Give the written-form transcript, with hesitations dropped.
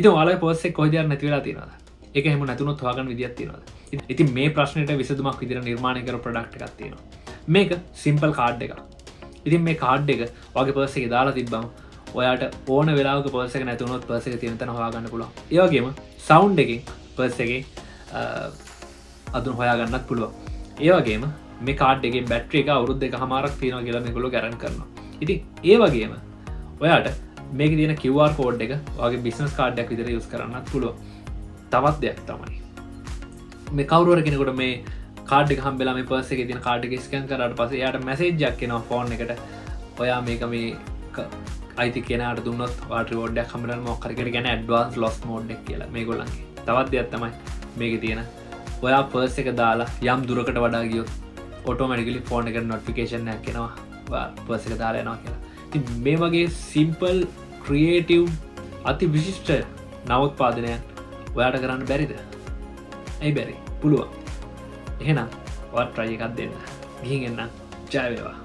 ඉතින් ඔයාලගේ පර්ස් එක කොහෙද යන්නේ නැති වෙලා තියෙනවද? ඒක එහෙම නැතුනොත් හොයාගන්න විදියක් තියෙනවද? ඉතින් මේ ප්‍රශ්නෙට විසඳුමක් විදිහට නිර්මාණය කරපු ප්‍රොඩක්ට් එකක් තියෙනවා. මේක සිම්පල් කාඩ් එකක්. ඉතින් මේ කාඩ් එක ඔයාගේ පර්ස් එකේ දාලා තිබ්බම ඔයාට ඕන වෙලාවක පර්ස් එක නැති වුණොත් පර්ස් එක තියෙන තැන හොයාගන්න පුළුවන්. ඒ වගේම සවුන්ඩ් එකෙන් පර්ස් එකේ අදුන හොයාගන්නත් පුළුවන්. ඒ වගේම මේ කාඩ් එකේ බැටරි එක අවුරුදු 2කමාරක් තියෙනවා කියලා මේගොල්ලෝ ගැරන්ටි කරනවා. ඉතින් ඒ වගේම ඔයාට මේක තියෙන QR කෝඩ් එක ඔයාගේ බිස්නස් කාඩ් එකක් විදිහට යූස් කරන්නත් පුළුවන්. තවත් දෙයක් තමයි මේ කවුරු හරි කෙනෙකුට මේ කාඩ් එක හම්බෙලා මේ පර්ස් එකේ තියෙන කාඩ් එක ස්කෑන් කරාට පස්සේ එයාට මැසේජ් එකක් එනවා ෆෝන් එකට. ඔයා මේක මේ අයිති කෙනාට දුන්නොත් ඔයාට රිවෝඩ් එකක් හම්බෙනවා මොකක් හරි කියන ඇඩ්වාන්ස් ලොස් මෝඩ් එක කියලා මේගොල්ලන්ගේ. තවත් දෙයක් තමයි මේකේ තියෙන ඔයා පර්ස් එක දාලා යම් දුරකට වඩා ගියොත් ඔටෝමැටිකලි ෆෝන් එකට නොටිෆිකේෂන් එකක් එනවා ඔයා පර්ස් එක දාලා යනවා කියලා. ඉතින් මේ වගේ සිම්පල් ක්‍රියේටිව් අති විශිෂ්ට නවෝත්පාදනයක් ඔයාට කරන්න බැරිද? ඇයි බැරි? පුළුවන්. එහෙනම් ඔයාත් try එකක් දෙන්න. ගිහින් එන්න. ජය වේවා.